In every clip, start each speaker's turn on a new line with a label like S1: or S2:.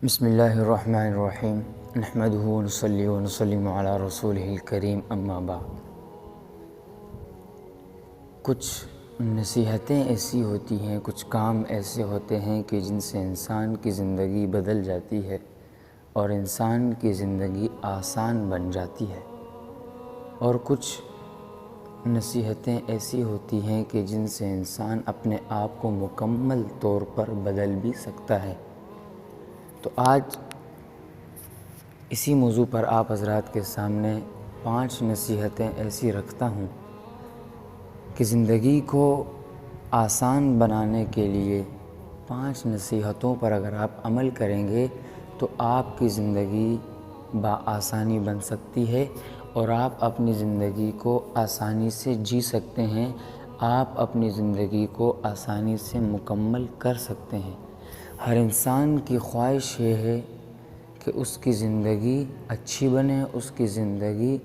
S1: بسم اللہ الرحمن الرحیم نحمدہ ونصلی ونسلم علی رسولہ الکریم اما بعد۔ کچھ نصیحتیں ایسی ہوتی ہیں، کچھ کام ایسے ہوتے ہیں کہ جن سے انسان کی زندگی بدل جاتی ہے اور انسان کی زندگی آسان بن جاتی ہے، اور کچھ نصیحتیں ایسی ہوتی ہیں کہ جن سے انسان اپنے آپ کو مکمل طور پر بدل بھی سکتا ہے۔ تو آج اسی موضوع پر آپ حضرات کے سامنے 5 نصیحتیں ایسی رکھتا ہوں کہ زندگی کو آسان بنانے کے لیے 5 نصیحتوں پر اگر آپ عمل کریں گے تو آپ کی زندگی بآسانی بن سکتی ہے اور آپ اپنی زندگی کو آسانی سے جی سکتے ہیں، آپ اپنی زندگی کو آسانی سے مکمل کر سکتے ہیں۔ ہر انسان کی خواہش یہ ہے کہ اس کی زندگی اچھی بنے، اس کی زندگی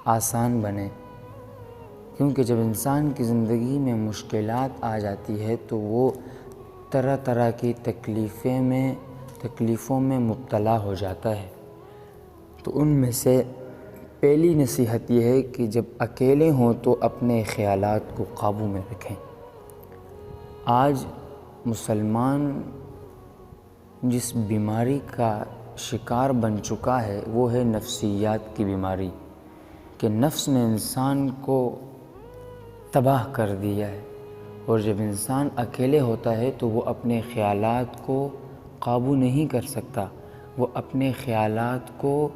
S1: آسان بنے، کیونکہ جب انسان کی زندگی میں مشکلات آ جاتی ہے تو وہ طرح طرح کی تکلیفوں میں مبتلا ہو جاتا ہے۔ تو ان میں سے پہلی نصیحت یہ ہے کہ جب اکیلے ہوں تو اپنے خیالات کو قابو میں رکھیں۔ آج مسلمان جس بیماری کا شکار بن چکا ہے وہ ہے نفسیات کی بیماری، کہ نفس نے انسان کو تباہ کر دیا ہے، اور جب انسان اکیلے ہوتا ہے تو وہ اپنے خیالات کو قابو نہیں کر سکتا، وہ اپنے خیالات کو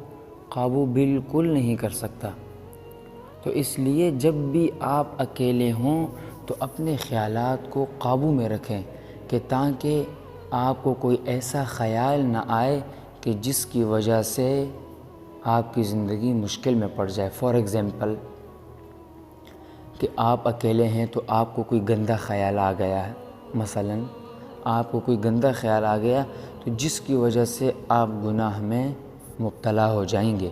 S1: قابو بالکل نہیں کر سکتا۔ تو اس لیے جب بھی آپ اکیلے ہوں تو اپنے خیالات کو قابو میں رکھیں، کہ تاکہ آپ کو کوئی ایسا خیال نہ آئے کہ جس کی وجہ سے آپ کی زندگی مشکل میں پڑ جائے۔ فار ایگزامپل کہ آپ اکیلے ہیں تو آپ کو کوئی گندا خیال آ گیا ہے، مثلاً آپ کو کوئی گندا خیال آ گیا تو جس کی وجہ سے آپ گناہ میں مبتلا ہو جائیں گے،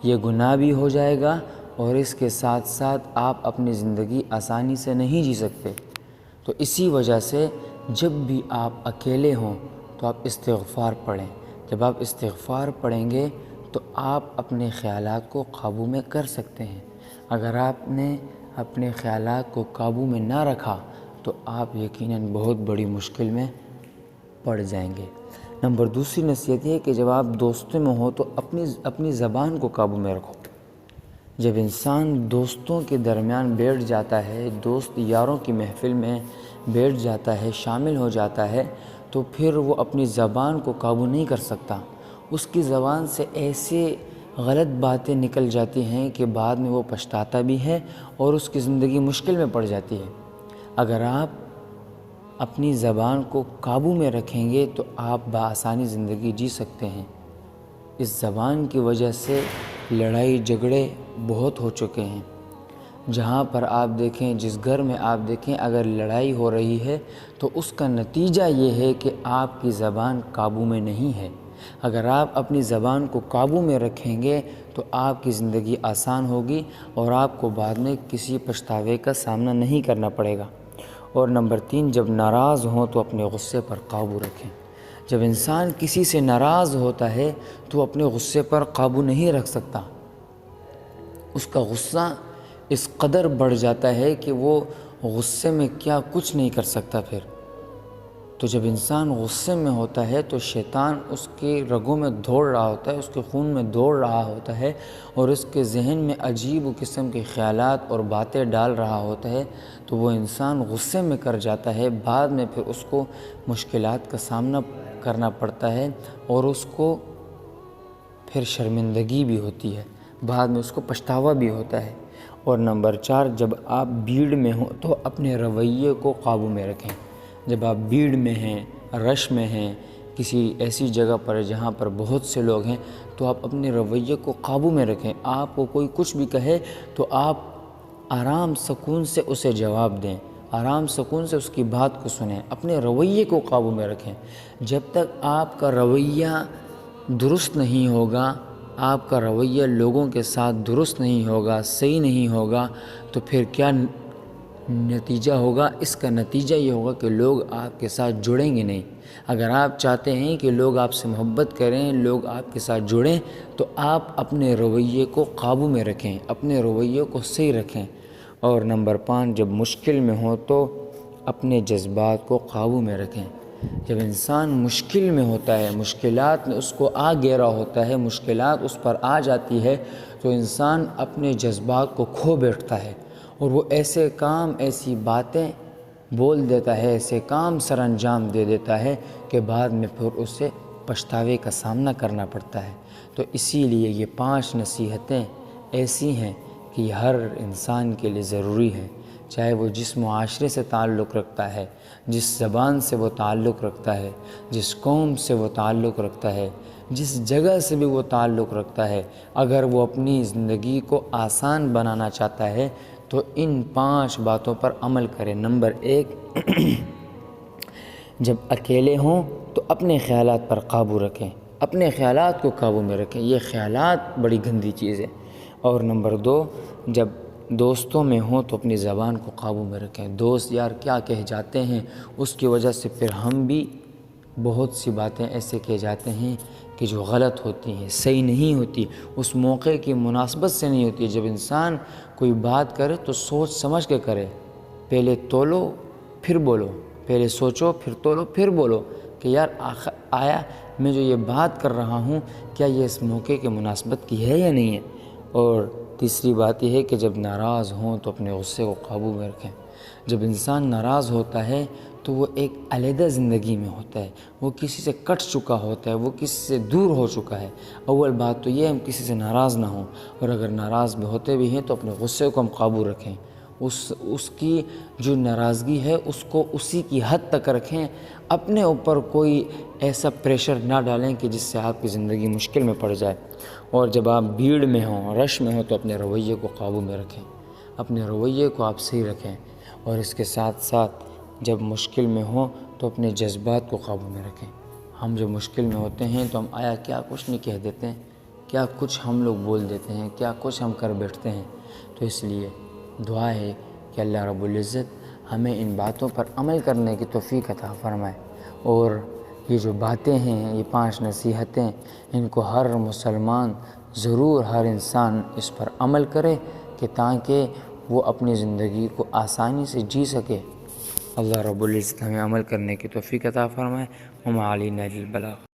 S1: یہ گناہ بھی ہو جائے گا اور اس کے ساتھ ساتھ آپ اپنی زندگی آسانی سے نہیں جی سکتے۔ تو اسی وجہ سے جب بھی آپ اکیلے ہوں تو آپ استغفار پڑھیں۔ جب آپ استغفار پڑھیں گے تو آپ اپنے خیالات کو قابو میں کر سکتے ہیں۔ اگر آپ نے اپنے خیالات کو قابو میں نہ رکھا تو آپ یقیناً بہت بڑی مشکل میں پڑ جائیں گے۔ دوسری نصیحت یہ ہے کہ جب آپ دوستوں میں ہو تو اپنی زبان کو قابو میں رکھو۔ جب انسان دوستوں کے درمیان بیٹھ جاتا ہے، دوست یاروں کی محفل میں بیٹھ جاتا ہے، شامل ہو جاتا ہے، تو پھر وہ اپنی زبان کو قابو نہیں کر سکتا۔ اس کی زبان سے ایسے غلط باتیں نکل جاتی ہیں کہ بعد میں وہ پچھتاتا بھی ہے اور اس کی زندگی مشکل میں پڑ جاتی ہے۔ اگر آپ اپنی زبان کو قابو میں رکھیں گے تو آپ بآسانی زندگی جی سکتے ہیں۔ اس زبان کی وجہ سے لڑائی جھگڑے بہت ہو چکے ہیں۔ جہاں پر آپ دیکھیں، جس گھر میں آپ دیکھیں اگر لڑائی ہو رہی ہے تو اس کا نتیجہ یہ ہے کہ آپ کی زبان قابو میں نہیں ہے۔ اگر آپ اپنی زبان کو قابو میں رکھیں گے تو آپ کی زندگی آسان ہوگی اور آپ کو بعد میں کسی پچھتاوے کا سامنا نہیں کرنا پڑے گا۔ اور 3، جب ناراض ہوں تو اپنے غصے پر قابو رکھیں۔ جب انسان کسی سے ناراض ہوتا ہے تو اپنے غصے پر قابو نہیں رکھ سکتا، اس کا غصہ اس قدر بڑھ جاتا ہے کہ وہ غصے میں کیا کچھ نہیں کر سکتا پھر۔ تو جب انسان غصے میں ہوتا ہے تو شیطان اس کے رگوں میں دوڑ رہا ہوتا ہے، اس کے خون میں دوڑ رہا ہوتا ہے اور اس کے ذہن میں عجیب قسم کے خیالات اور باتیں ڈال رہا ہوتا ہے، تو وہ انسان غصے میں کر جاتا ہے، بعد میں پھر اس کو مشکلات کا سامنا کرنا پڑتا ہے اور اس کو پھر شرمندگی بھی ہوتی ہے، بعد میں اس کو پچھتاوا بھی ہوتا ہے۔ اور 4، جب آپ بھیڑ میں ہوں تو اپنے رویے کو قابو میں رکھیں۔ جب آپ بھیڑ میں ہیں، رش میں ہیں، کسی ایسی جگہ پر جہاں پر بہت سے لوگ ہیں، تو آپ اپنے رویے کو قابو میں رکھیں۔ آپ کو کوئی کچھ بھی کہے تو آپ آرام سکون سے اسے جواب دیں، آرام سکون سے اس کی بات کو سنیں، اپنے رویے کو قابو میں رکھیں۔ جب تک آپ کا رویہ درست نہیں ہوگا، آپ کا رویہ لوگوں کے ساتھ درست نہیں ہوگا، صحیح نہیں ہوگا، تو پھر نتیجہ ہوگا، اس کا نتیجہ یہ ہوگا کہ لوگ آپ کے ساتھ جڑیں گے نہیں۔ اگر آپ چاہتے ہیں کہ لوگ آپ سے محبت کریں، لوگ آپ کے ساتھ جڑیں، تو آپ اپنے رویے کو قابو میں رکھیں، اپنے رویے کو صحیح رکھیں۔ اور نمبر 5، جب مشکل میں ہو تو اپنے جذبات کو قابو میں رکھیں۔ جب انسان مشکل میں ہوتا ہے، مشکلات میں اس کو آ گھیرا ہوتا ہے، مشکلات اس پر آ جاتی ہے، تو انسان اپنے جذبات کو کھو بیٹھتا ہے اور وہ ایسے کام، ایسی باتیں بول دیتا ہے، ایسے کام سر انجام دے دیتا ہے کہ بعد میں پھر اسے پچھتاوے کا سامنا کرنا پڑتا ہے۔ تو اسی لیے یہ 5 نصیحتیں ایسی ہیں کہ یہ ہر انسان کے لیے ضروری ہے، چاہے وہ جس معاشرے سے تعلق رکھتا ہے، جس زبان سے وہ تعلق رکھتا ہے، جس قوم سے وہ تعلق رکھتا ہے، جس جگہ سے بھی وہ تعلق رکھتا ہے، اگر وہ اپنی زندگی کو آسان بنانا چاہتا ہے تو ان 5 باتوں پر عمل کرے۔ نمبر 1، جب اکیلے ہوں تو اپنے خیالات پر قابو رکھیں، اپنے خیالات کو قابو میں رکھیں، یہ خیالات بڑی گندی چیز ہے۔ اور نمبر 2، جب دوستوں میں ہوں تو اپنی زبان کو قابو میں رکھیں۔ دوست یار کیا کہہ جاتے ہیں، اس کی وجہ سے پھر ہم بھی بہت سی باتیں ایسے کہہ جاتے ہیں کہ جو غلط ہوتی ہیں، صحیح نہیں ہوتی، اس موقع کی مناسبت سے نہیں ہوتی۔ جب انسان کوئی بات کرے تو سوچ سمجھ کے کرے، پہلے تولو پھر بولو، پہلے سوچو پھر تولو پھر بولو کہ یار آیا میں جو یہ بات کر رہا ہوں کیا یہ اس موقع کے مناسبت کی ہے یا نہیں ہے۔ اور تیسری بات یہ ہے کہ جب ناراض ہوں تو اپنے غصے کو قابو میں رکھیں۔ جب انسان ناراض ہوتا ہے تو وہ ایک علیحدہ زندگی میں ہوتا ہے، وہ کسی سے کٹ چکا ہوتا ہے، وہ کسی سے دور ہو چکا ہے۔ اول بات تو یہ ہم کسی سے ناراض نہ ہوں، اور اگر ناراض بھی ہوتے بھی ہیں تو اپنے غصے کو ہم قابو رکھیں، اس کی جو ناراضگی ہے اس کو اسی کی حد تک رکھیں، اپنے اوپر کوئی ایسا پریشر نہ ڈالیں کہ جس سے آپ کی زندگی مشکل میں پڑ جائے۔ اور جب آپ بھیڑ میں ہوں، رش میں ہوں، تو اپنے رویے کو قابو میں رکھیں، اپنے رویے کو آپ صحیح رکھیں۔ اور اس کے ساتھ ساتھ جب مشکل میں ہوں تو اپنے جذبات کو قابو میں رکھیں۔ ہم جب مشکل میں ہوتے ہیں تو ہم کیا کچھ نہیں کہہ دیتے ہیں، کیا کچھ ہم لوگ بول دیتے ہیں، کیا کچھ ہم کر بیٹھتے ہیں۔ تو اس لیے دعا ہے کہ اللہ رب العزت ہمیں ان باتوں پر عمل کرنے کی توفیق عطا فرمائے، اور یہ جو باتیں ہیں، یہ 5 نصیحتیں، ان کو ہر مسلمان ضرور، ہر انسان اس پر عمل کرے کہ تاکہ وہ اپنی زندگی کو آسانی سے جی سکے۔ اللہ رب العزت ہمیں عمل کرنے کی توفیق عطا فرمائے۔ وما علینا الا البلاغ۔